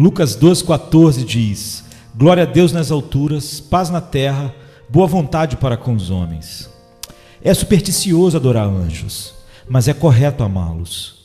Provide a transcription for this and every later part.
Lucas 12,14 diz: glória a Deus nas alturas, paz na terra, boa vontade para com os homens. É supersticioso adorar anjos, mas é correto amá-los.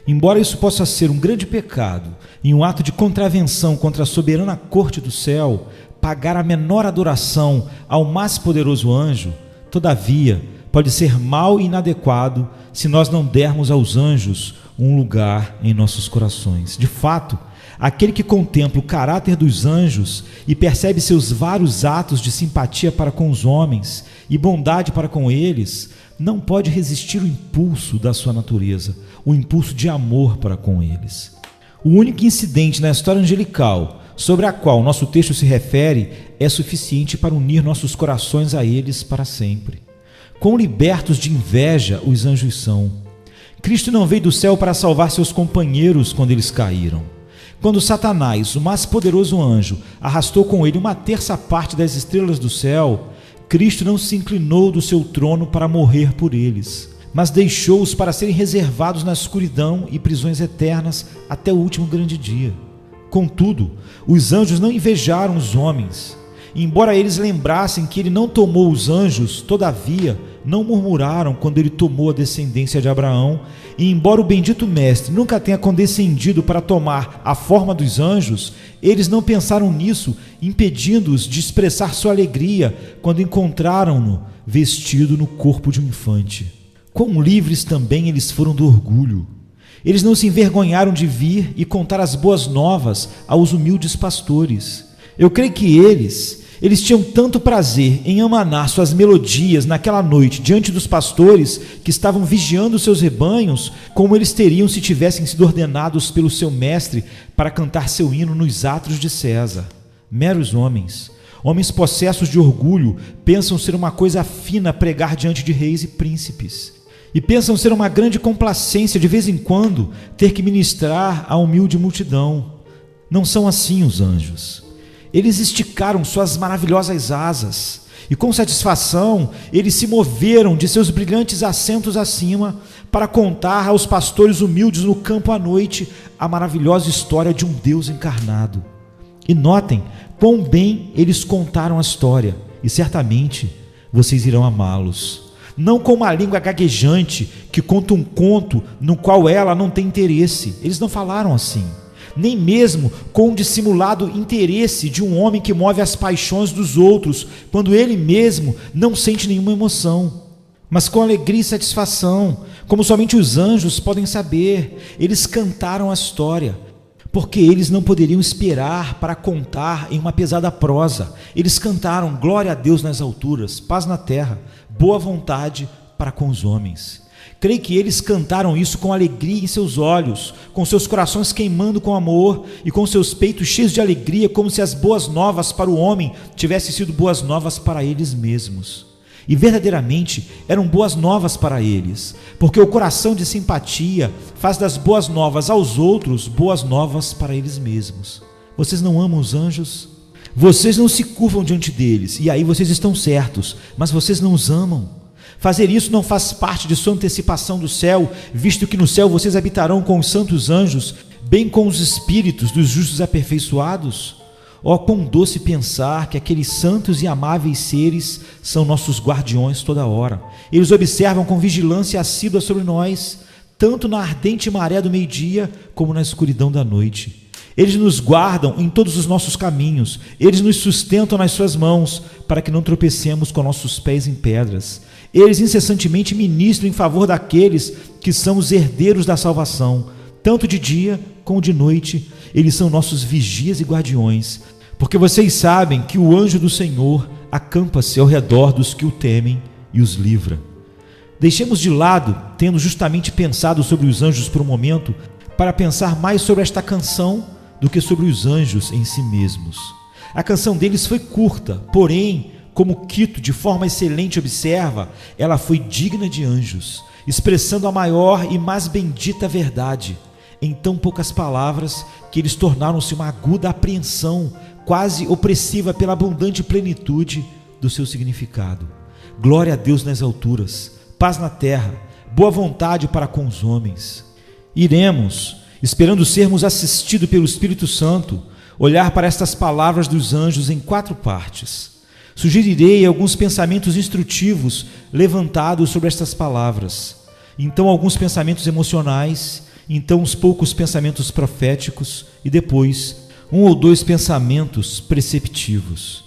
Embora isso possa ser um grande pecado e um ato de contravenção contra a soberana corte do céu, pagar a menor adoração ao mais poderoso anjo, todavia, pode ser mal e inadequado se nós não dermos aos anjos um lugar em nossos corações. De fato, aquele que contempla o caráter dos anjos e percebe seus vários atos de simpatia para com os homens e bondade para com eles, não pode resistir o impulso da sua natureza, o impulso de amor para com eles. O único incidente na história angelical sobre a qual nosso texto se refere é suficiente para unir nossos corações a eles para sempre. Quão libertos de inveja os anjos são! Cristo não veio do céu para salvar seus companheiros quando eles caíram. Quando Satanás, o mais poderoso anjo, arrastou com ele 1/3 das estrelas do céu, Cristo não se inclinou do seu trono para morrer por eles, mas deixou-os para serem reservados na escuridão e prisões eternas até o último grande dia. Contudo, os anjos não invejaram os homens. Embora eles lembrassem que ele não tomou os anjos, todavia não murmuraram quando ele tomou a descendência de Abraão, e embora o bendito mestre nunca tenha condescendido para tomar a forma dos anjos, eles não pensaram nisso, impedindo-os de expressar sua alegria quando encontraram-no vestido no corpo de um infante. Quão livres também eles foram do orgulho! Eles não se envergonharam de vir e contar as boas novas aos humildes pastores. Eu creio que eles tinham tanto prazer em emanar suas melodias naquela noite diante dos pastores que estavam vigiando seus rebanhos, como eles teriam se tivessem sido ordenados pelo seu mestre para cantar seu hino nos átrios de César. Meros homens possessos de orgulho, pensam ser uma coisa fina pregar diante de reis e príncipes. E pensam ser uma grande complacência de vez em quando ter que ministrar à humilde multidão. Não são assim os anjos. Eles esticaram suas maravilhosas asas e com satisfação eles se moveram de seus brilhantes assentos acima para contar aos pastores humildes no campo à noite a maravilhosa história de um Deus encarnado. E notem quão bem eles contaram a história, e certamente vocês irão amá-los. Não com uma língua gaguejante que conta um conto no qual ela não tem interesse. Eles não falaram assim. Nem mesmo com o dissimulado interesse de um homem que move as paixões dos outros, quando ele mesmo não sente nenhuma emoção, mas com alegria e satisfação, como somente os anjos podem saber. Eles cantaram a história, porque eles não poderiam esperar para contar em uma pesada prosa. Eles cantaram glória a Deus nas alturas, paz na terra, boa vontade para com os homens. Creio que eles cantaram isso com alegria em seus olhos, com seus corações queimando com amor e com seus peitos cheios de alegria, como se as boas novas para o homem tivessem sido boas novas para eles mesmos. E verdadeiramente eram boas novas para eles, porque o coração de simpatia faz das boas novas aos outros boas novas para eles mesmos. Vocês não amam os anjos? Vocês não se curvam diante deles, e aí vocês estão certos, mas vocês não os amam. Fazer isso não faz parte de sua antecipação do céu, visto que no céu vocês habitarão com os santos anjos, bem com os espíritos dos justos aperfeiçoados? Oh, quão doce pensar que aqueles santos e amáveis seres são nossos guardiões toda hora. Eles observam com vigilância assídua sobre nós, tanto na ardente maré do meio-dia, como na escuridão da noite. Eles nos guardam em todos os nossos caminhos, eles nos sustentam nas suas mãos, para que não tropecemos com nossos pés em pedras. Eles incessantemente ministram em favor daqueles que são os herdeiros da salvação, tanto de dia como de noite. Eles são nossos vigias e guardiões, porque vocês sabem que o anjo do Senhor acampa-se ao redor dos que o temem e os livra. Deixemos de lado, tendo justamente pensado sobre os anjos por um momento, para pensar mais sobre esta canção do que sobre os anjos em si mesmos. A canção deles foi curta, porém, como Quito de forma excelente observa, ela foi digna de anjos, expressando a maior e mais bendita verdade, em tão poucas palavras que eles tornaram-se uma aguda apreensão, quase opressiva pela abundante plenitude do seu significado. Glória a Deus nas alturas, paz na terra, boa vontade para com os homens. Iremos esperando sermos assistidos pelo Espírito Santo, olhar para estas palavras dos anjos em 4 partes. Sugerirei alguns pensamentos instrutivos levantados sobre estas palavras, então alguns pensamentos emocionais, então uns poucos pensamentos proféticos e depois 1 ou 2 pensamentos preceptivos.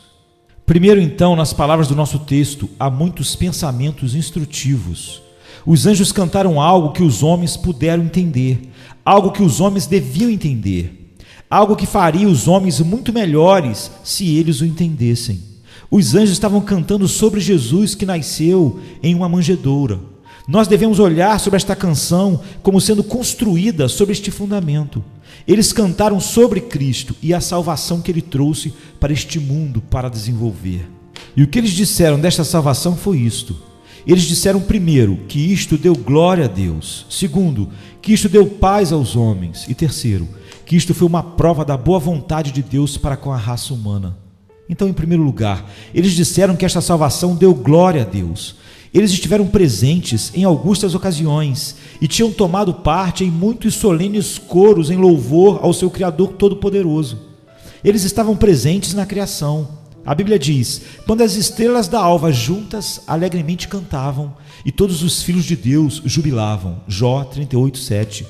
Primeiro, então, nas palavras do nosso texto, há muitos pensamentos instrutivos. Os anjos cantaram algo que os homens puderam entender, algo que os homens deviam entender, algo que faria os homens muito melhores se eles o entendessem. Os anjos estavam cantando sobre Jesus que nasceu em uma manjedoura. Nós devemos olhar sobre esta canção como sendo construída sobre este fundamento. Eles cantaram sobre Cristo e a salvação que Ele trouxe para este mundo para desenvolver. E o que eles disseram desta salvação foi isto. Eles disseram, primeiro, que isto deu glória a Deus. Segundo, que isto deu paz aos homens. E terceiro, que isto foi uma prova da boa vontade de Deus para com a raça humana. Então, em primeiro lugar, eles disseram que esta salvação deu glória a Deus. Eles estiveram presentes em augustas ocasiões e tinham tomado parte em muitos solenes coros em louvor ao seu Criador Todo-Poderoso. Eles estavam presentes na criação. A Bíblia diz: quando as estrelas da alva juntas alegremente cantavam e todos os filhos de Deus jubilavam. Jó 38:7.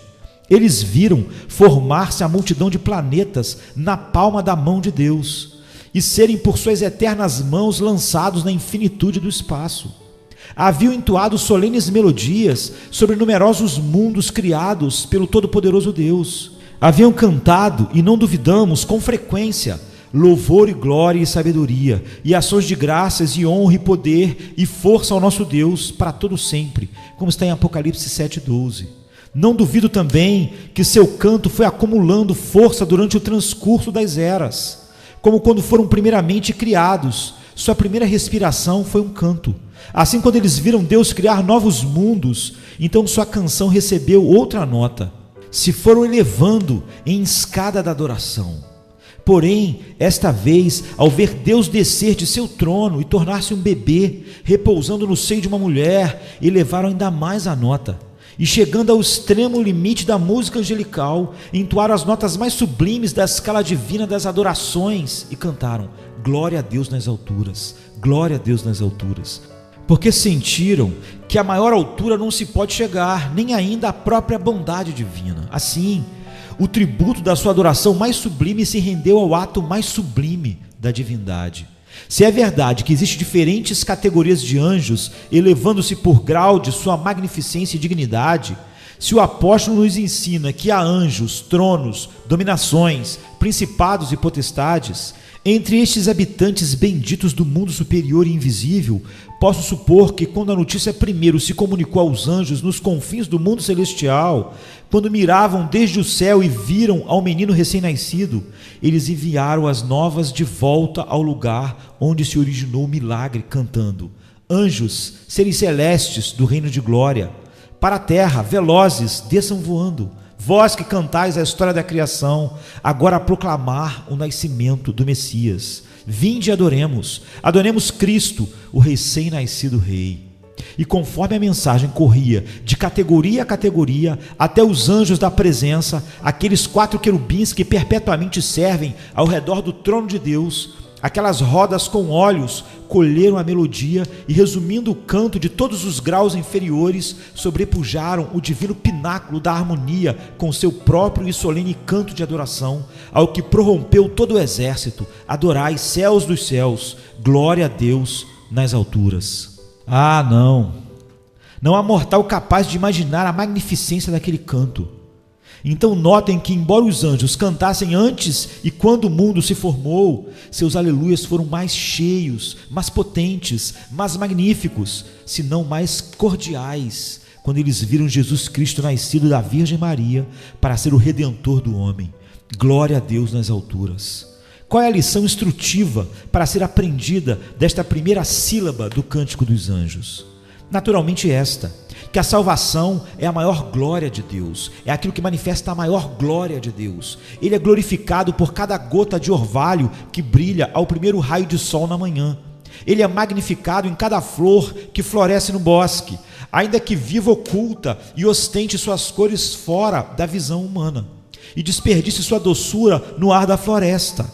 Eles viram formar-se a multidão de planetas na palma da mão de Deus e serem por suas eternas mãos lançados na infinitude do espaço. Haviam entoado solenes melodias sobre numerosos mundos criados pelo Todo-Poderoso Deus. Haviam cantado, e não duvidamos, com frequência, louvor e glória e sabedoria, e ações de graças e honra e poder e força ao nosso Deus para todo sempre, como está em Apocalipse 7:12. Não duvido também que seu canto foi acumulando força durante o transcurso das eras, como quando foram primeiramente criados. Sua primeira respiração foi um canto. Assim, quando eles viram Deus criar novos mundos, então sua canção recebeu outra nota. Se foram elevando em escada da adoração. Porém, esta vez, ao ver Deus descer de seu trono e tornar-se um bebê, repousando no seio de uma mulher, elevaram ainda mais a nota. E chegando ao extremo limite da música angelical, entoaram as notas mais sublimes da escala divina das adorações e cantaram: glória a Deus nas alturas, glória a Deus nas alturas. Porque sentiram que a maior altura não se pode chegar, nem ainda a própria bondade divina. Assim, o tributo da sua adoração mais sublime se rendeu ao ato mais sublime da divindade. Se é verdade que existem diferentes categorias de anjos, elevando-se por grau de sua magnificência e dignidade, se o apóstolo nos ensina que há anjos, tronos, dominações, principados e potestades, entre estes habitantes benditos do mundo superior e invisível, posso supor que quando a notícia primeiro se comunicou aos anjos nos confins do mundo celestial, quando miravam desde o céu e viram ao menino recém-nascido, eles enviaram as novas de volta ao lugar onde se originou o milagre, cantando: anjos, seres celestes do reino de glória, para a terra, velozes, desçam voando. Vós que cantais a história da criação, agora a proclamar o nascimento do Messias. Vinde e adoremos Cristo, o recém-nascido Rei. E conforme a mensagem corria de categoria a categoria, até os anjos da presença, aqueles 4 querubins que perpetuamente servem ao redor do trono de Deus, aquelas rodas com olhos, colheram a melodia e, resumindo o canto de todos os graus inferiores, sobrepujaram o divino pináculo da harmonia com seu próprio e solene canto de adoração, ao que prorrompeu todo o exército: adorai, céus dos céus, glória a Deus nas alturas. Ah, não há mortal capaz de imaginar a magnificência daquele canto. Então notem que, embora os anjos cantassem antes e quando o mundo se formou, seus aleluias foram mais cheios, mais potentes, mais magníficos, se não mais cordiais, quando eles viram Jesus Cristo nascido da Virgem Maria para ser o Redentor do homem. Glória a Deus nas alturas. Qual é a lição instrutiva para ser aprendida desta primeira sílaba do Cântico dos Anjos? Naturalmente esta: que a salvação é a maior glória de Deus, é aquilo que manifesta a maior glória de Deus. Ele é glorificado por cada gota de orvalho que brilha ao primeiro raio de sol na manhã. Ele é magnificado em cada flor que floresce no bosque. ainda que viva oculta e ostente suas cores fora da visão humana, e desperdice sua doçura no ar da floresta.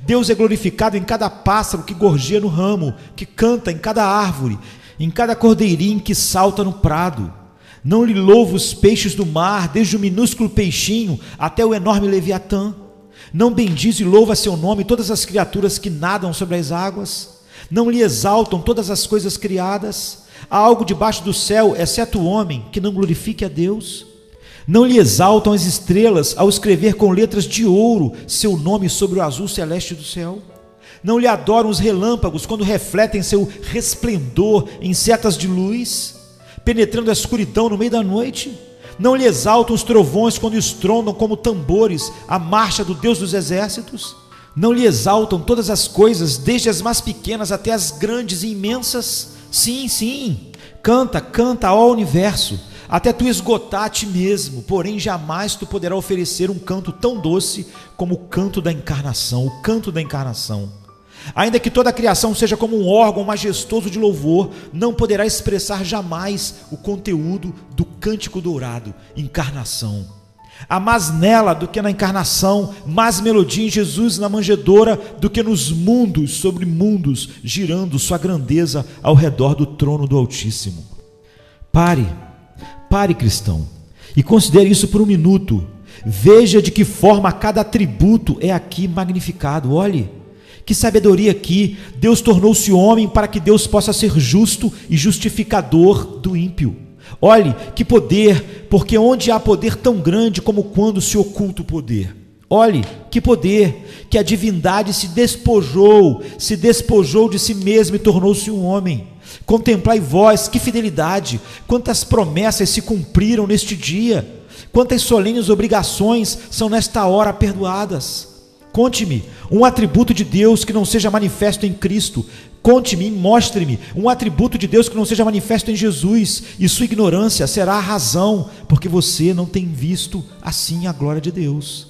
Deus é glorificado em cada pássaro que gorjeia no ramo, que canta em cada árvore, em cada cordeirinho que salta no prado. Não lhe louva os peixes do mar, desde o minúsculo peixinho até o enorme Leviatã. Não bendiz e louva seu nome todas as criaturas que nadam sobre as águas. Não lhe exaltam todas as coisas criadas. Há algo debaixo do céu, exceto o homem, que não glorifique a Deus? Não lhe exaltam as estrelas ao escrever com letras de ouro seu nome sobre o azul celeste do céu? Não lhe adoram os relâmpagos quando refletem seu resplendor em setas de luz, penetrando a escuridão no meio da noite? Não lhe exaltam os trovões quando estrondam como tambores a marcha do Deus dos exércitos? Não lhe exaltam todas as coisas, desde as mais pequenas até as grandes e imensas? Sim, sim, canta, canta, ó universo, até tu esgotar a ti mesmo, porém jamais tu poderá oferecer um canto tão doce como o canto da encarnação, o canto da encarnação. Ainda que toda a criação seja como um órgão majestoso de louvor, não poderá expressar jamais o conteúdo do cântico dourado, encarnação. Há mais nela do que na encarnação, mais melodia em Jesus na manjedoura do que nos mundos sobre mundos, girando sua grandeza ao redor do trono do Altíssimo. Pare, cristão, e considere isso por um minuto. Veja de que forma cada atributo é aqui magnificado. Olhe, que sabedoria aqui. Deus tornou-se homem para que Deus possa ser justo e justificador do ímpio. Olhe, que poder, porque onde há poder tão grande como quando se oculta o poder? Olhe, que poder, que a divindade se despojou de si mesmo e tornou-se um homem. Contemplai vós, que fidelidade, quantas promessas se cumpriram neste dia, quantas solenes obrigações são nesta hora perdoadas. Conte-me um atributo de Deus que não seja manifesto em Cristo. Conte-me e mostre-me um atributo de Deus que não seja manifesto em Jesus, e sua ignorância será a razão, porque você não tem visto assim a glória de Deus.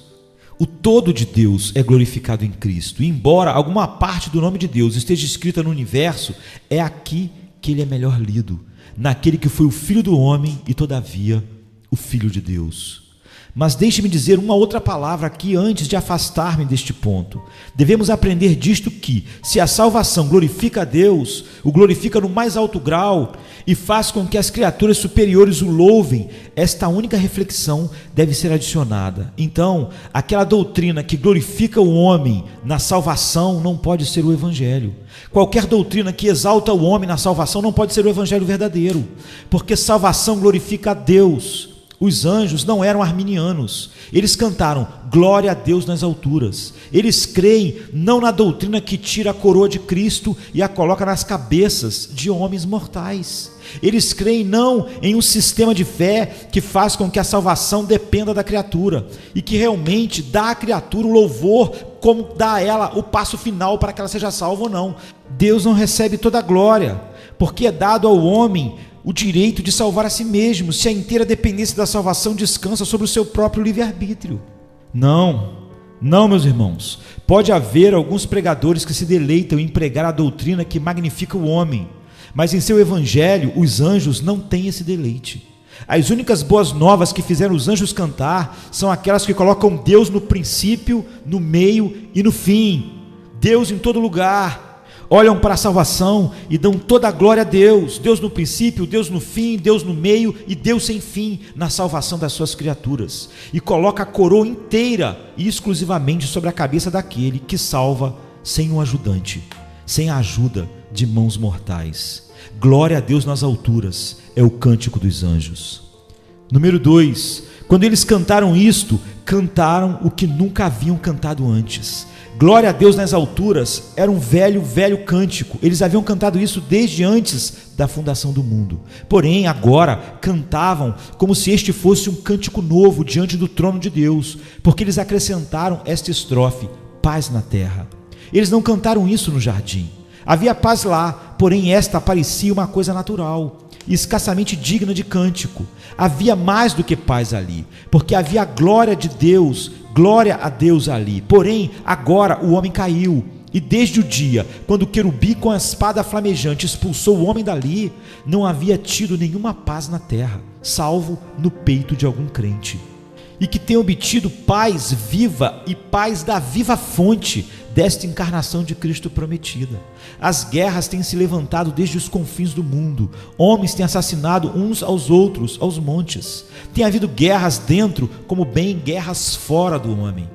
O todo de Deus é glorificado em Cristo, e embora alguma parte do nome de Deus esteja escrita no universo, é aqui que ele é melhor lido, naquele que foi o Filho do homem e todavia o Filho de Deus. Mas deixe-me dizer uma outra palavra aqui antes de afastar-me deste ponto. Devemos aprender disto que, se a salvação glorifica a Deus, o glorifica no mais alto grau e faz com que as criaturas superiores o louvem, esta única reflexão deve ser adicionada. Então, aquela doutrina que glorifica o homem na salvação não pode ser o Evangelho. Qualquer doutrina que exalta o homem na salvação não pode ser o Evangelho verdadeiro, porque salvação glorifica a Deus. Os anjos não eram arminianos, eles cantaram glória a Deus nas alturas. Eles creem não na doutrina que tira a coroa de Cristo e a coloca nas cabeças de homens mortais. Eles creem não em um sistema de fé que faz com que a salvação dependa da criatura e que realmente dá à criatura o louvor, como dá a ela o passo final para que ela seja salva ou não. Deus não recebe toda a glória, porque é dado ao homem o direito de salvar a si mesmo, se a inteira dependência da salvação descansa sobre o seu próprio livre-arbítrio. Não, meus irmãos, pode haver alguns pregadores que se deleitam em pregar a doutrina que magnifica o homem, mas em seu evangelho os anjos não têm esse deleite. As únicas boas novas que fizeram os anjos cantar são aquelas que colocam Deus no princípio, no meio e no fim, Deus em todo lugar. Olham para a salvação e dão toda a glória a Deus, Deus no princípio, Deus no fim, Deus no meio e Deus sem fim na salvação das suas criaturas, e coloca a coroa inteira e exclusivamente sobre a cabeça daquele que salva sem um ajudante, sem a ajuda de mãos mortais. Glória a Deus nas alturas é o cântico dos anjos. Número 2, quando eles cantaram isto, cantaram o que nunca haviam cantado antes. Glória a Deus nas alturas era um velho cântico. Eles haviam cantado isso desde antes da fundação do mundo. Porém, agora cantavam como se este fosse um cântico novo diante do trono de Deus, porque eles acrescentaram esta estrofe: paz na terra. Eles não cantaram isso no jardim. Havia paz lá, porém esta parecia uma coisa natural e escassamente digna de cântico. Havia mais do que paz ali, porque havia glória de Deus, glória a Deus ali. Porém, agora o homem caiu E desde o dia, quando o querubim com a espada flamejante expulsou o homem dali, não havia tido nenhuma paz na terra, salvo no peito de algum crente. E que tenha obtido paz viva e paz da viva fonte desta encarnação de Cristo prometida. As guerras têm se levantado desde os confins do mundo, homens têm assassinado uns aos outros aos montes, tem havido guerras dentro, como bem guerras fora do homem.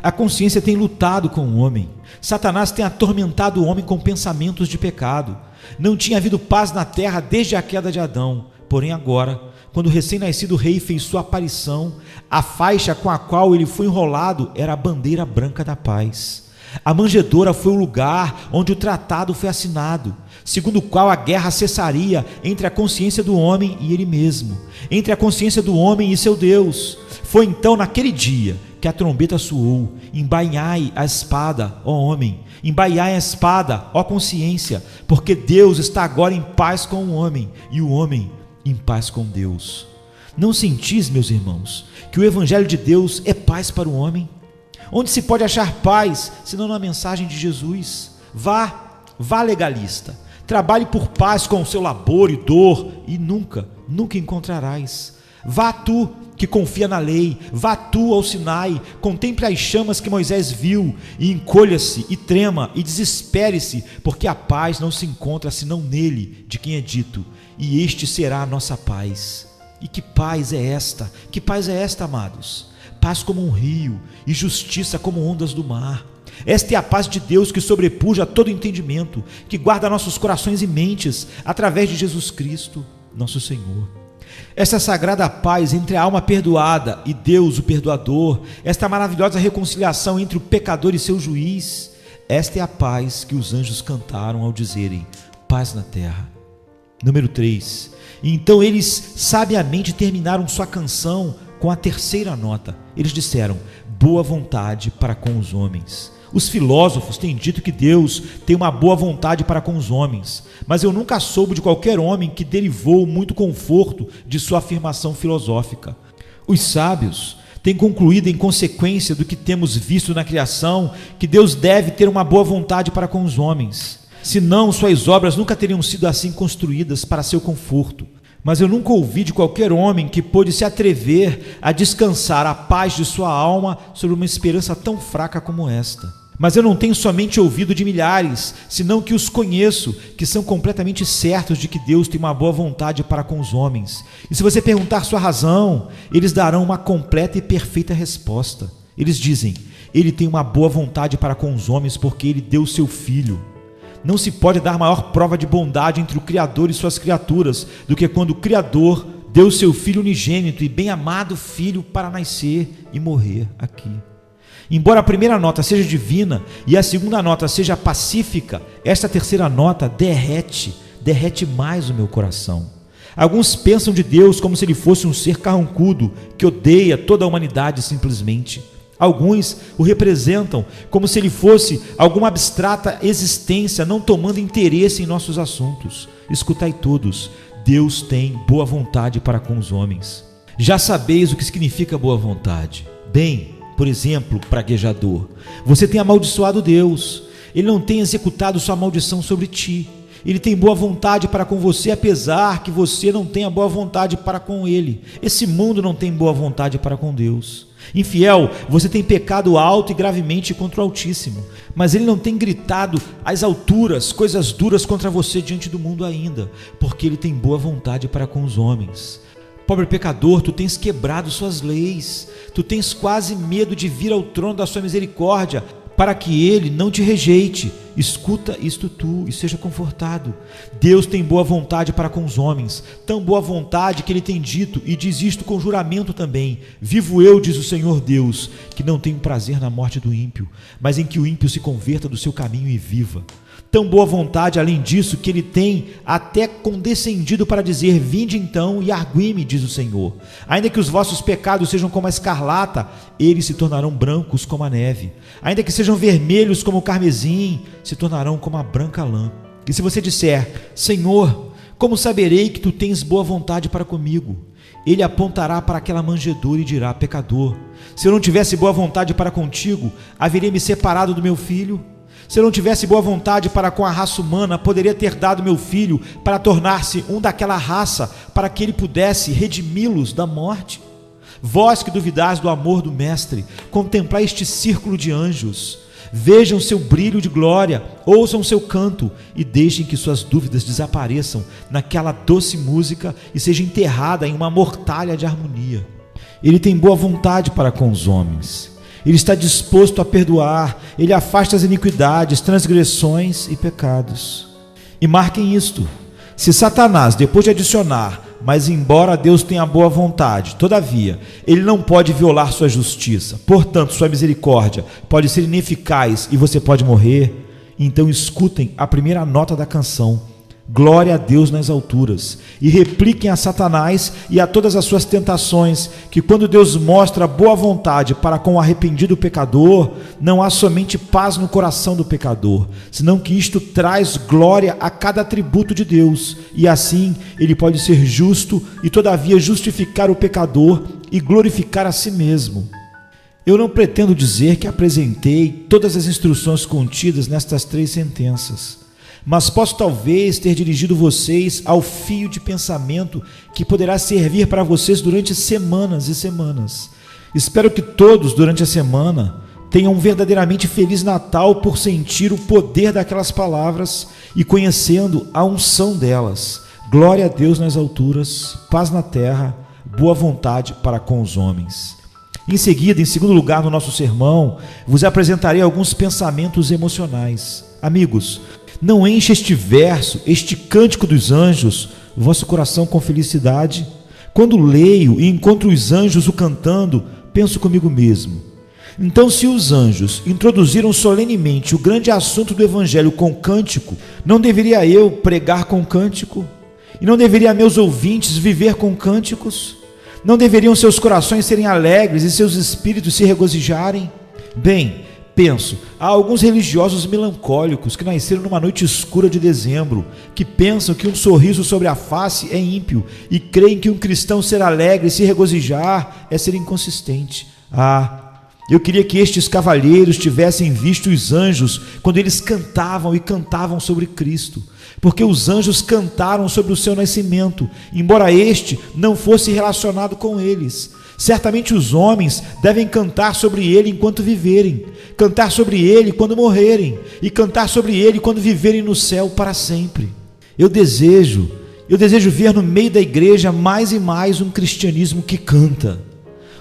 A consciência tem lutado com o homem, Satanás tem atormentado o homem com pensamentos de pecado. Não tinha havido paz na terra desde a queda de Adão, porém agora, quando o recém-nascido rei fez sua aparição, a faixa com a qual ele foi enrolado era a bandeira branca da paz. A manjedoura foi o lugar onde o tratado foi assinado, segundo o qual a guerra cessaria entre a consciência do homem e ele mesmo, entre a consciência do homem e seu Deus. Foi então naquele dia que a trombeta soou: embainhai a espada, ó homem, embainhai a espada, ó consciência, porque Deus está agora em paz com o homem, e o homem em paz com Deus. Não sentis, meus irmãos, que o evangelho de Deus é paz para o homem? Onde se pode achar paz, senão na mensagem de Jesus? Vá legalista, trabalhe por paz com o seu labor e dor, e nunca encontrarás. Vá tu, que confia na lei, vá tu ao Sinai, contemple as chamas que Moisés viu, e encolha-se, e trema, e desespere-se, porque a paz não se encontra senão nele, de quem é dito: e este será a nossa paz. E que paz é esta? Que paz é esta, amados? Paz como um rio, e justiça como ondas do mar. Esta é a paz de Deus que sobrepuja todo entendimento, que guarda nossos corações e mentes, através de Jesus Cristo, nosso Senhor. Esta sagrada paz entre a alma perdoada e Deus, o perdoador, esta maravilhosa reconciliação entre o pecador e seu juiz, esta é a paz que os anjos cantaram ao dizerem: paz na terra. Número 3. E então eles sabiamente terminaram sua canção com a terceira nota. Eles disseram: boa vontade para com os homens. Os filósofos têm dito que Deus tem uma boa vontade para com os homens, mas eu nunca soube de qualquer homem que derivou muito conforto de sua afirmação filosófica. Os sábios têm concluído, em consequência do que temos visto na criação, que Deus deve ter uma boa vontade para com os homens, senão suas obras nunca teriam sido assim construídas para seu conforto. Mas eu nunca ouvi de qualquer homem que pôde se atrever a descansar a paz de sua alma sobre uma esperança tão fraca como esta. Mas eu não tenho somente ouvido de milhares, senão que os conheço, que são completamente certos de que Deus tem uma boa vontade para com os homens. E se você perguntar sua razão, eles darão uma completa e perfeita resposta. Eles dizem: Ele tem uma boa vontade para com os homens porque Ele deu seu Filho. Não se pode dar maior prova de bondade entre o Criador e suas criaturas do que quando o Criador deu seu Filho unigênito e bem-amado Filho para nascer e morrer aqui. Embora a primeira nota seja divina e a segunda nota seja pacífica, esta terceira nota derrete mais o meu coração. Alguns pensam de Deus como se ele fosse um ser carrancudo que odeia toda a humanidade simplesmente. Alguns o representam como se ele fosse alguma abstrata existência não tomando interesse em nossos assuntos. Escutai todos: Deus tem boa vontade para com os homens. Já sabeis o que significa boa vontade. Bem, por exemplo, praguejador, você tem amaldiçoado Deus. Ele não tem executado sua maldição sobre ti. Ele tem boa vontade para com você, apesar que você não tenha boa vontade para com ele. Esse mundo não tem boa vontade para com Deus. Infiel, você tem pecado alto e gravemente contra o Altíssimo, mas ele não tem gritado às alturas coisas duras contra você diante do mundo ainda, porque ele tem boa vontade para com os homens. Pobre pecador, tu tens quebrado suas leis, tu tens quase medo de vir ao trono da sua misericórdia, para que ele não te rejeite. Escuta isto tu e seja confortado. Deus tem boa vontade para com os homens, tão boa vontade que ele tem dito, e diz isto com juramento também: vivo eu, diz o Senhor Deus, que não tenho prazer na morte do ímpio, mas em que o ímpio se converta do seu caminho e viva. Tão boa vontade, além disso, que ele tem até condescendido para dizer: vinde então e argui-me, diz o Senhor. Ainda que os vossos pecados sejam como a escarlata, eles se tornarão brancos como a neve. Ainda que sejam vermelhos como o carmesim, se tornarão como a branca lã. E se você disser: Senhor, como saberei que tu tens boa vontade para comigo? Ele apontará para aquela manjedoura e dirá: pecador, se eu não tivesse boa vontade para contigo, haveria me separado do meu filho? Se eu não tivesse boa vontade para com a raça humana, poderia ter dado meu filho para tornar-se um daquela raça, para que ele pudesse redimi-los da morte. Vós que duvidais do amor do Mestre, contemplai este círculo de anjos. Vejam seu brilho de glória, ouçam seu canto e deixem que suas dúvidas desapareçam naquela doce música e seja enterrada em uma mortalha de harmonia. Ele tem boa vontade para com os homens. Ele está disposto a perdoar, ele afasta as iniquidades, transgressões e pecados. E marquem isto: se Satanás, depois de adicionar, mas embora Deus tenha boa vontade, todavia, ele não pode violar sua justiça, portanto, sua misericórdia pode ser ineficaz e você pode morrer, então escutem a primeira nota da canção: glória a Deus nas alturas, e repliquem a Satanás e a todas as suas tentações, que quando Deus mostra boa vontade para com o arrependido pecador, não há somente paz no coração do pecador, senão que isto traz glória a cada atributo de Deus, e assim ele pode ser justo e todavia justificar o pecador e glorificar a si mesmo. Eu não pretendo dizer que apresentei todas as instruções contidas nestas 3 sentenças, mas posso talvez ter dirigido vocês ao fio de pensamento que poderá servir para vocês durante semanas e semanas. Espero que todos, durante a semana, tenham um verdadeiramente feliz Natal por sentir o poder daquelas palavras e conhecendo a unção delas. Glória a Deus nas alturas, paz na terra, boa vontade para com os homens. Em seguida, em segundo lugar no nosso sermão, vos apresentarei alguns pensamentos emocionais. Amigos, não enche este verso, este cântico dos anjos, vosso coração com felicidade? Quando leio e encontro os anjos o cantando, penso comigo mesmo: então, se os anjos introduziram solenemente o grande assunto do Evangelho com cântico, não deveria eu pregar com cântico? E não deveria meus ouvintes viver com cânticos? Não deveriam seus corações serem alegres e seus espíritos se regozijarem? Bem, penso, há alguns religiosos melancólicos que nasceram numa noite escura de dezembro, que pensam que um sorriso sobre a face é ímpio e creem que um cristão ser alegre e se regozijar é ser inconsistente. Eu queria que estes cavalheiros tivessem visto os anjos quando eles cantavam sobre Cristo, porque os anjos cantaram sobre o seu nascimento, embora este não fosse relacionado com eles. Certamente os homens devem cantar sobre ele enquanto viverem, cantar sobre ele quando morrerem e cantar sobre ele quando viverem no céu para sempre. Eu desejo ver no meio da igreja mais e mais um cristianismo que canta.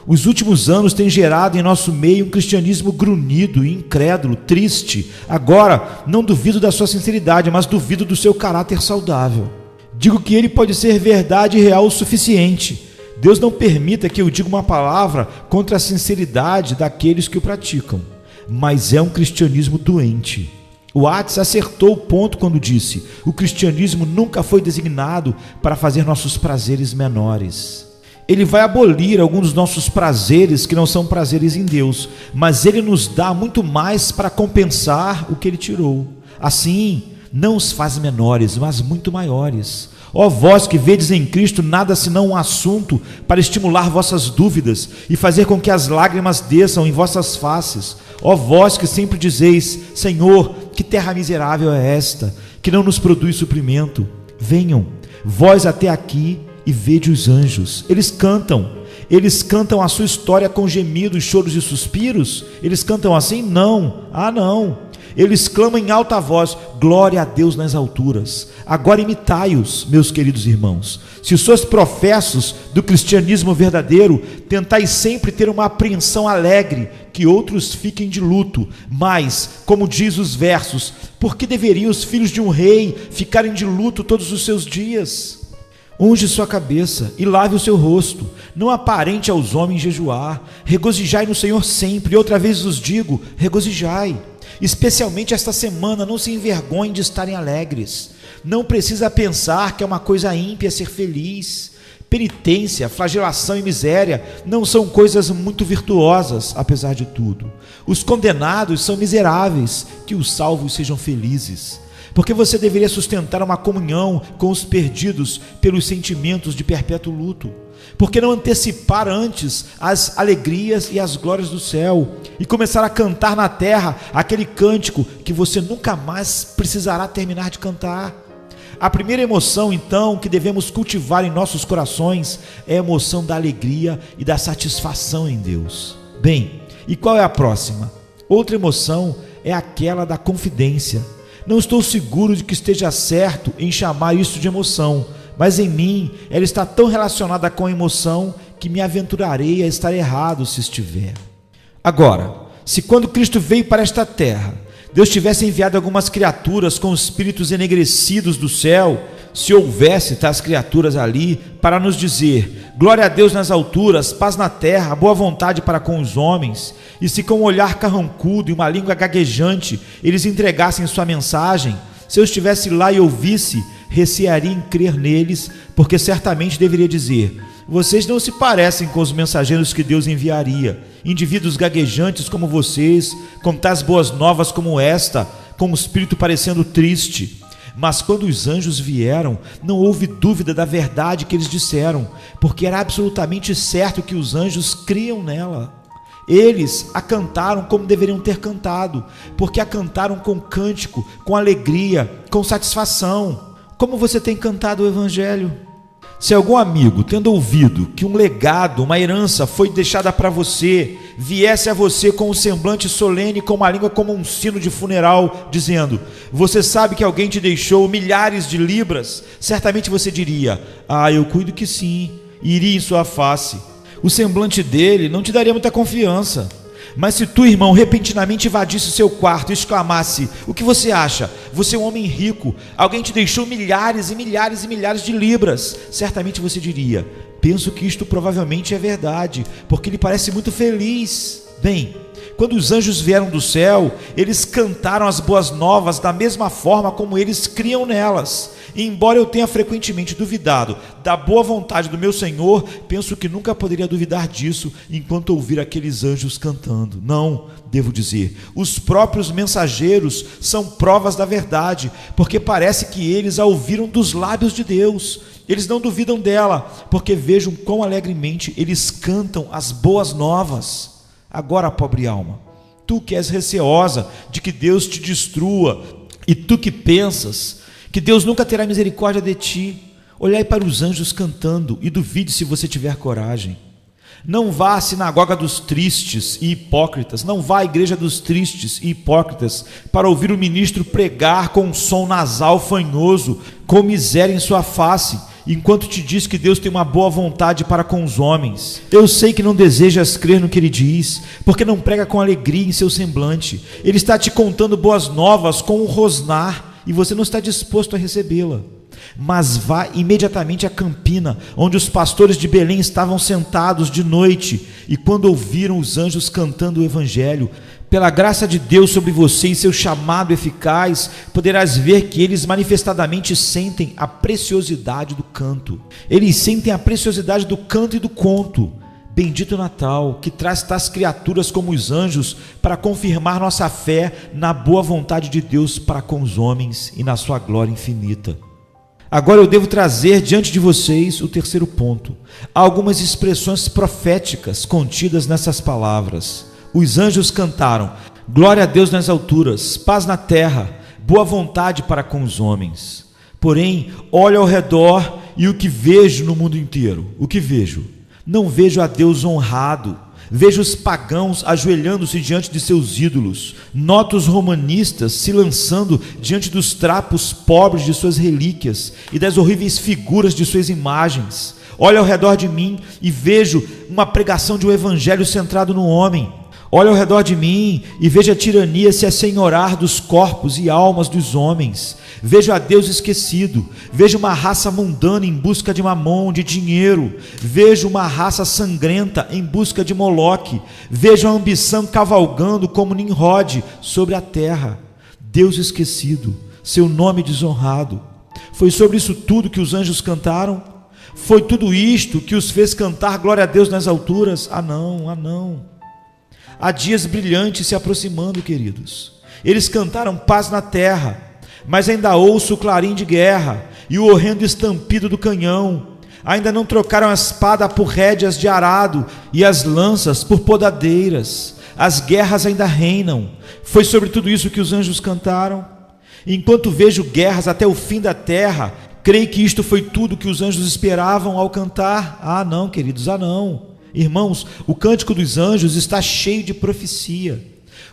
Os últimos anos têm gerado em nosso meio um cristianismo grunhido, incrédulo, triste. Agora, não duvido da sua sinceridade, mas duvido do seu caráter saudável. Digo que ele pode ser verdade real o suficiente. Deus não permita que eu diga uma palavra contra a sinceridade daqueles que o praticam, mas é um cristianismo doente. O Watts acertou o ponto quando disse: o cristianismo nunca foi designado para fazer nossos prazeres menores. Ele vai abolir alguns dos nossos prazeres que não são prazeres em Deus, mas ele nos dá muito mais para compensar o que ele tirou. Assim, não os faz menores, mas muito maiores. Ó vós que vedes em Cristo nada senão um assunto para estimular vossas dúvidas e fazer com que as lágrimas desçam em vossas faces. Ó vós que sempre dizeis: Senhor, que terra miserável é esta, que não nos produz suprimento. Venham, vós até aqui e vede os anjos. Eles cantam a sua história com gemidos, choros e suspiros. Eles cantam assim? Não, não. Eles clamam em alta voz: glória a Deus nas alturas. Agora imitai-os, meus queridos irmãos. Se sois professos do cristianismo verdadeiro, tentai sempre ter uma apreensão alegre, que outros fiquem de luto. Mas, como diz os versos, por que deveriam os filhos de um rei ficarem de luto todos os seus dias? Unge sua cabeça e lave o seu rosto, não aparente aos homens jejuar. Regozijai no Senhor sempre, e outra vez vos digo, regozijai. Especialmente esta semana, não se envergonhem de estarem alegres. Não precisa pensar que é uma coisa ímpia ser feliz. Penitência, flagelação e miséria não são coisas muito virtuosas, apesar de tudo. Os condenados são miseráveis, que os salvos sejam felizes. Porque você deveria sustentar uma comunhão com os perdidos pelos sentimentos de perpétuo luto? Por que não antecipar antes as alegrias e as glórias do céu e começar a cantar na terra aquele cântico que você nunca mais precisará terminar de cantar? A primeira emoção, então, que devemos cultivar em nossos corações é a emoção da alegria e da satisfação em Deus. Bem, e qual é a próxima? Outra emoção é aquela da confidência. Não estou seguro de que esteja certo em chamar isso de emoção, mas em mim ela está tão relacionada com a emoção que me aventurarei a estar errado se estiver. Agora, se quando Cristo veio para esta terra, Deus tivesse enviado algumas criaturas com espíritos enegrecidos do céu, se houvesse tais criaturas ali, para nos dizer: glória a Deus nas alturas, paz na terra, boa vontade para com os homens, e se com um olhar carrancudo e uma língua gaguejante eles entregassem sua mensagem, se eu estivesse lá e ouvisse, recearia em crer neles, porque certamente deveria dizer: vocês não se parecem com os mensageiros que Deus enviaria, indivíduos gaguejantes como vocês, com tais boas novas como esta, com o espírito parecendo triste. Mas quando os anjos vieram, não houve dúvida da verdade que eles disseram, porque era absolutamente certo que os anjos criam nela. Eles a cantaram como deveriam ter cantado, porque a cantaram com cântico, com alegria, com satisfação. Como você tem cantado o Evangelho? Se algum amigo, tendo ouvido que um legado, uma herança foi deixada para você, viesse a você com um semblante solene, com uma língua como um sino de funeral, dizendo: você sabe que alguém te deixou milhares de libras, certamente você diria: eu cuido que sim, e iria em sua face. O semblante dele não te daria muita confiança. Mas se tu, irmão, repentinamente invadisse o seu quarto e exclamasse: o que você acha? Você é um homem rico, alguém te deixou milhares e milhares e milhares de libras, certamente você diria: penso que isto provavelmente é verdade, porque ele parece muito feliz. Bem, quando os anjos vieram do céu, eles cantaram as boas novas da mesma forma como eles criam nelas. E embora eu tenha frequentemente duvidado da boa vontade do meu Senhor, penso que nunca poderia duvidar disso enquanto ouvir aqueles anjos cantando. Não, devo dizer, os próprios mensageiros são provas da verdade, porque parece que eles a ouviram dos lábios de Deus. Eles não duvidam dela, porque vejam quão alegremente eles cantam as boas novas. Agora, pobre alma, tu que és receosa de que Deus te destrua, e tu que pensas que Deus nunca terá misericórdia de ti, olhai para os anjos cantando e duvide se você tiver coragem. Não vá à sinagoga dos tristes e hipócritas, não vá à igreja dos tristes e hipócritas para ouvir o ministro pregar com um som nasal fanhoso, com miséria em sua face, enquanto te diz que Deus tem uma boa vontade para com os homens. Eu sei que não desejas crer no que ele diz, porque não prega com alegria em seu semblante. Ele está te contando boas novas com um rosnar, e você não está disposto a recebê-la. Mas vá imediatamente à campina, onde os pastores de Belém estavam sentados de noite, e quando ouviram os anjos cantando o Evangelho, pela graça de Deus sobre você e seu chamado eficaz, poderás ver que eles manifestadamente sentem a preciosidade do canto. Eles sentem a preciosidade do canto e do conto. Bendito Natal, que traz tais criaturas como os anjos para confirmar nossa fé na boa vontade de Deus para com os homens e na sua glória infinita. Agora eu devo trazer diante de vocês o terceiro ponto. Há algumas expressões proféticas contidas nessas palavras. Os anjos cantaram: glória a Deus nas alturas, paz na terra, boa vontade para com os homens. Porém, olho ao redor e o que vejo no mundo inteiro? O que vejo? Não vejo a Deus honrado, vejo os pagãos ajoelhando-se diante de seus ídolos, noto os romanistas se lançando diante dos trapos pobres de suas relíquias e das horríveis figuras de suas imagens. Olho ao redor de mim e vejo uma pregação de um evangelho centrado no homem. Olho ao redor de mim e vejo a tirania se assenhorar dos corpos e almas dos homens. Vejo a Deus esquecido, vejo uma raça mundana em busca de mamon, de dinheiro. Vejo uma raça sangrenta em busca de Moloque. Vejo a ambição cavalgando como Nimrod sobre a terra. Deus esquecido, seu nome desonrado. Foi sobre isso tudo que os anjos cantaram? Foi tudo isto que os fez cantar glória a Deus nas alturas? Ah não. Há dias brilhantes se aproximando, queridos. Eles cantaram paz na terra, mas ainda ouço o clarim de guerra e o horrendo estampido do canhão. Ainda não trocaram a espada por rédeas de arado e as lanças por podadeiras. As guerras ainda reinam. Foi sobre tudo isso que os anjos cantaram. Enquanto vejo guerras até o fim da terra, creio que isto foi tudo que os anjos esperavam ao cantar? Ah, não, queridos, não. Irmãos, o cântico dos anjos está cheio de profecia.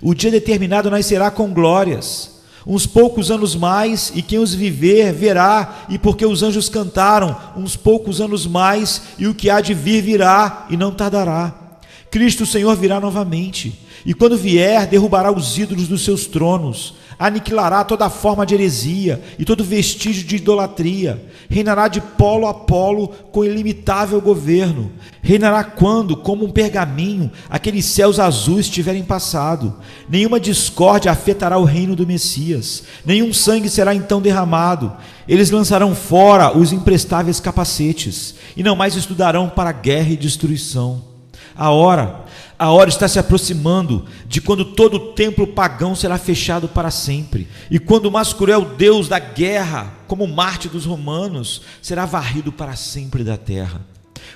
O dia determinado nascerá com glórias. Uns poucos anos mais, e quem os viver, verá, e porque os anjos cantaram, uns poucos anos mais, e o que há de vir virá, e não tardará. Cristo o Senhor virá novamente, e quando vier, derrubará os ídolos dos seus tronos, aniquilará toda forma de heresia e todo vestígio de idolatria, reinará de polo a polo com ilimitável governo, reinará quando, como um pergaminho, aqueles céus azuis tiverem passado. Nenhuma discórdia afetará o reino do Messias, nenhum sangue será então derramado. Eles lançarão fora os imprestáveis capacetes, e não mais estudarão para guerra e destruição. A hora está se aproximando de quando todo o templo pagão será fechado para sempre, e quando o mais cruel Deus da guerra, como Marte dos romanos, será varrido para sempre da terra.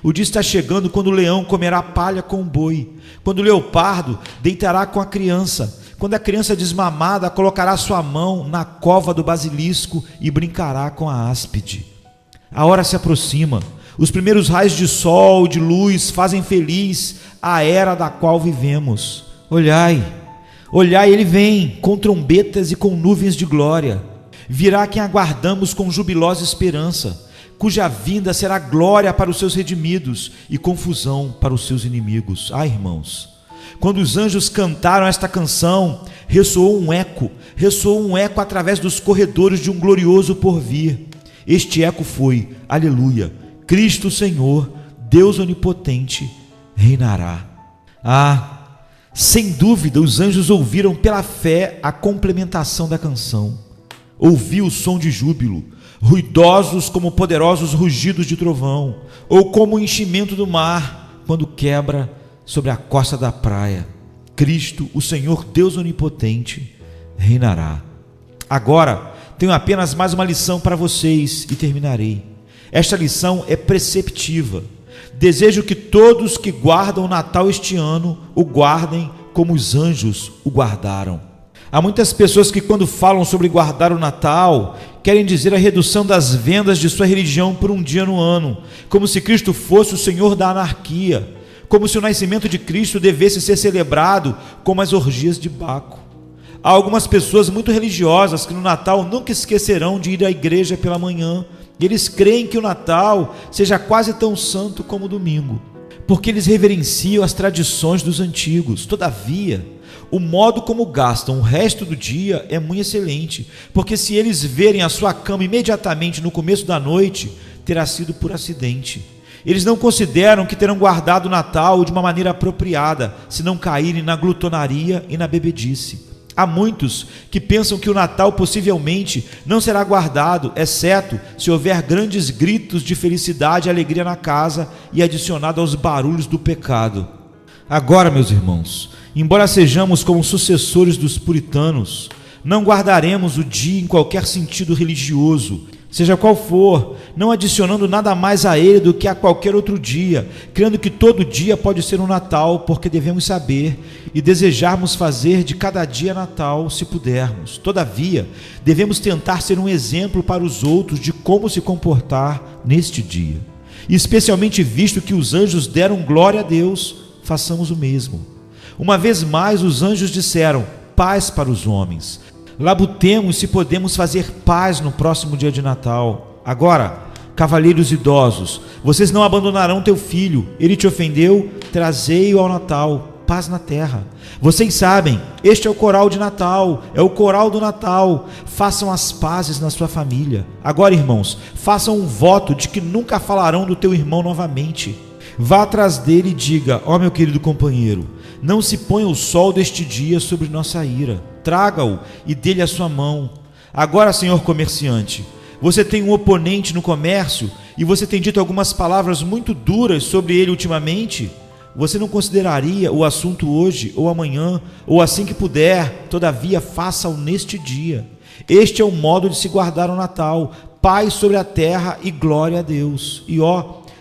O dia está chegando quando o leão comerá palha com o boi, quando o leopardo deitará com a criança, quando a criança desmamada colocará sua mão na cova do basilisco e brincará com a áspide. A hora se aproxima. Os primeiros raios de sol, de luz, fazem feliz a era da qual vivemos. Olhai, ele vem, com trombetas e com nuvens de glória. Virá quem aguardamos com jubilosa esperança, cuja vinda será glória para os seus redimidos e confusão para os seus inimigos. Irmãos, quando os anjos cantaram esta canção, ressoou um eco através dos corredores de um glorioso porvir. Este eco foi: aleluia, Cristo Senhor, Deus onipotente, reinará. Sem dúvida, os anjos ouviram pela fé a complementação da canção. Ouvi o som de júbilo, ruidosos como poderosos rugidos de trovão, ou como o enchimento do mar, quando quebra sobre a costa da praia. Cristo, o Senhor Deus onipotente, reinará. Agora, tenho apenas mais uma lição para vocês e terminarei. Esta lição é preceptiva. Desejo que todos que guardam o Natal este ano o guardem como os anjos o guardaram. Há muitas pessoas que, quando falam sobre guardar o Natal, querem dizer a redução das vendas de sua religião por um dia no ano, como se Cristo fosse o Senhor da anarquia, como se o nascimento de Cristo devesse ser celebrado como as orgias de Baco. Há algumas pessoas muito religiosas que no Natal nunca esquecerão de ir à igreja pela manhã, e eles creem que o Natal seja quase tão santo como o domingo, porque eles reverenciam as tradições dos antigos. Todavia, o modo como gastam o resto do dia é muito excelente, porque se eles verem a sua cama imediatamente no começo da noite, terá sido por acidente. Eles não consideram que terão guardado o Natal de uma maneira apropriada, se não caírem na glutonaria e na bebedice. Há muitos que pensam que o Natal possivelmente não será guardado, exceto se houver grandes gritos de felicidade e alegria na casa e adicionado aos barulhos do pecado. Agora, meus irmãos, embora sejamos como sucessores dos puritanos, não guardaremos o dia em qualquer sentido religioso, seja qual for, não adicionando nada mais a ele do que a qualquer outro dia, crendo que todo dia pode ser um Natal, porque devemos saber e desejarmos fazer de cada dia Natal, se pudermos. Todavia, devemos tentar ser um exemplo para os outros de como se comportar neste dia. E especialmente visto que os anjos deram glória a Deus, façamos o mesmo. Uma vez mais, os anjos disseram: paz para os homens. Labutemos se podemos fazer paz no próximo dia de Natal. Agora, cavalheiros idosos, vocês não abandonarão teu filho. Ele te ofendeu, trazei-o ao Natal. Paz na terra. Vocês sabem, este é o coral de Natal, é o coral do Natal. Façam as pazes na sua família. Agora, irmãos, façam um voto de que nunca falarão do teu irmão novamente. Vá atrás dele e diga: ó meu querido companheiro, não se ponha o sol deste dia sobre nossa ira. Traga-o e dê-lhe a sua mão. Agora, senhor comerciante, você tem um oponente no comércio e você tem dito algumas palavras muito duras sobre ele ultimamente. Você não consideraria o assunto hoje ou amanhã, ou assim que puder, todavia faça-o neste dia. Este é o modo de se guardar o Natal, paz sobre a terra e glória a Deus. E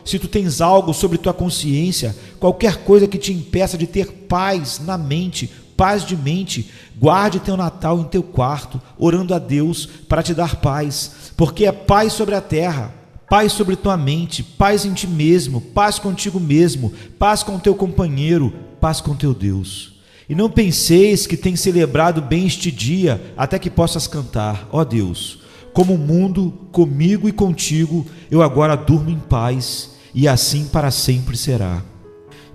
se tu tens algo sobre tua consciência, qualquer coisa que te impeça de ter paz na mente, paz de mente, guarde teu Natal em teu quarto, orando a Deus para te dar paz, porque é paz sobre a terra, paz sobre tua mente, paz em ti mesmo, paz contigo mesmo, paz com teu companheiro, paz com teu Deus. E não penseis que tens celebrado bem este dia, até que possas cantar: ó Deus, como o mundo, comigo e contigo, eu agora durmo em paz, e assim para sempre será.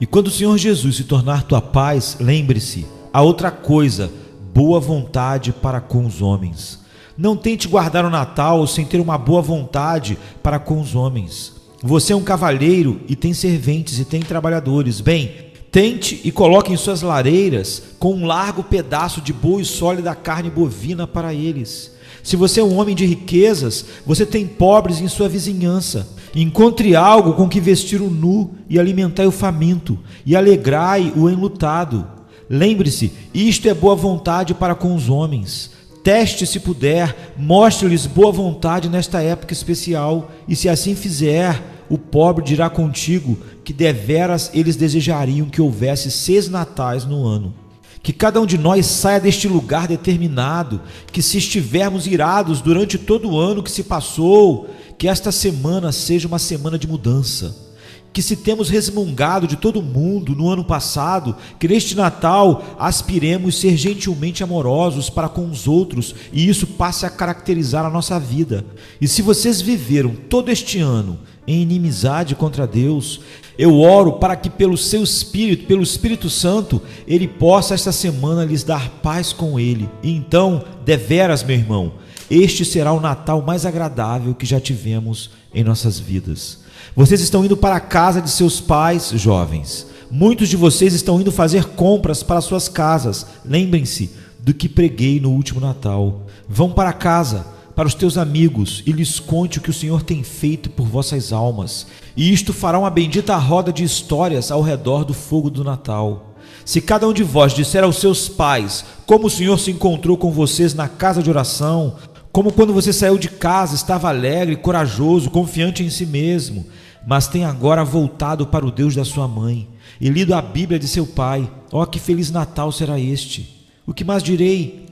E quando o Senhor Jesus se tornar tua paz, lembre-se, há outra coisa, boa vontade para com os homens. Não tente guardar o Natal sem ter uma boa vontade para com os homens. Você é um cavalheiro e tem serventes e tem trabalhadores. Bem, tente e coloque em suas lareiras com um largo pedaço de boa e sólida carne bovina para eles. Se você é um homem de riquezas, você tem pobres em sua vizinhança. Encontre algo com que vestir o nu e alimentai o faminto, e alegrai o enlutado. Lembre-se, isto é boa vontade para com os homens. Teste se puder, mostre-lhes boa vontade nesta época especial, e se assim fizer, o pobre dirá contigo que deveras eles desejariam que houvesse 6 natais no ano. Que cada um de nós saia deste lugar determinado, que se estivermos irados durante todo o ano que se passou, que esta semana seja uma semana de mudança. Que se temos resmungado de todo mundo no ano passado, que neste Natal aspiremos ser gentilmente amorosos para com os outros e isso passe a caracterizar a nossa vida. E se vocês viveram todo este ano em inimizade contra Deus, eu oro para que pelo seu Espírito, pelo Espírito Santo, Ele possa esta semana lhes dar paz com Ele. E então, deveras, meu irmão, este será o Natal mais agradável que já tivemos em nossas vidas. Vocês estão indo para a casa de seus pais, jovens. Muitos de vocês estão indo fazer compras para suas casas. Lembrem-se do que preguei no último Natal. Vão para casa, para os teus amigos, e lhes conte o que o Senhor tem feito por vossas almas. E isto fará uma bendita roda de histórias ao redor do fogo do Natal. Se cada um de vós disser aos seus pais como o Senhor se encontrou com vocês na casa de oração, como quando você saiu de casa, estava alegre, corajoso, confiante em si mesmo, mas tem agora voltado para o Deus da sua mãe e lido a Bíblia de seu pai, que feliz Natal será este! O que mais direi?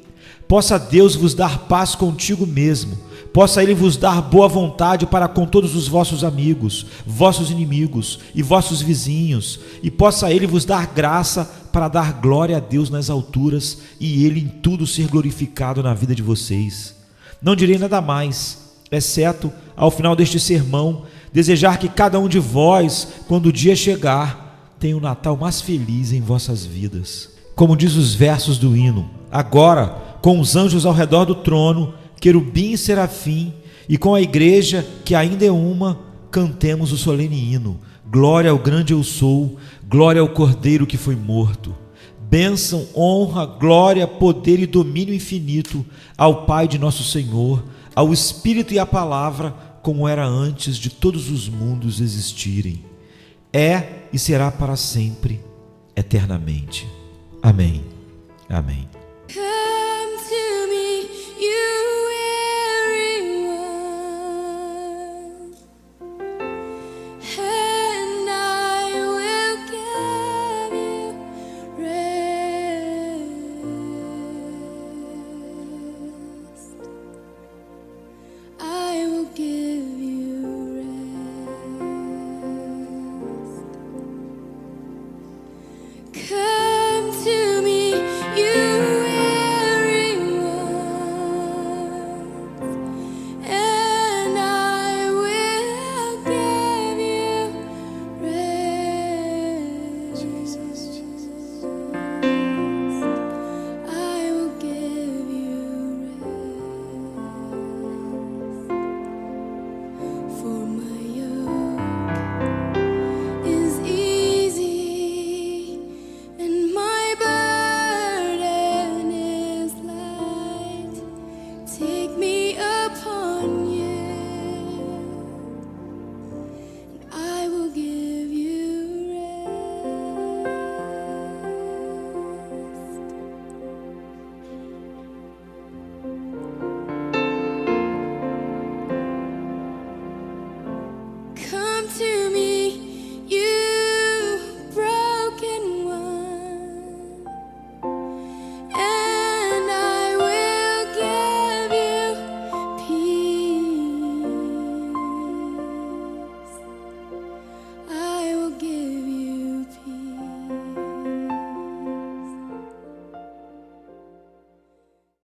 Possa Deus vos dar paz contigo mesmo, possa Ele vos dar boa vontade para com todos os vossos amigos, vossos inimigos e vossos vizinhos, e possa Ele vos dar graça para dar glória a Deus nas alturas e Ele em tudo ser glorificado na vida de vocês. Não direi nada mais, exceto, ao final deste sermão, desejar que cada um de vós, quando o dia chegar, tenha um Natal mais feliz em vossas vidas. Como diz os versos do hino: agora, com os anjos ao redor do trono, querubim e serafim, e com a igreja, que ainda é uma, cantemos o solene hino: glória ao grande eu sou, glória ao Cordeiro que foi morto. Bênção, honra, glória, poder e domínio infinito ao Pai de nosso Senhor, ao Espírito e à Palavra, como era antes de todos os mundos existirem. É e será para sempre, eternamente. Amém. Amém.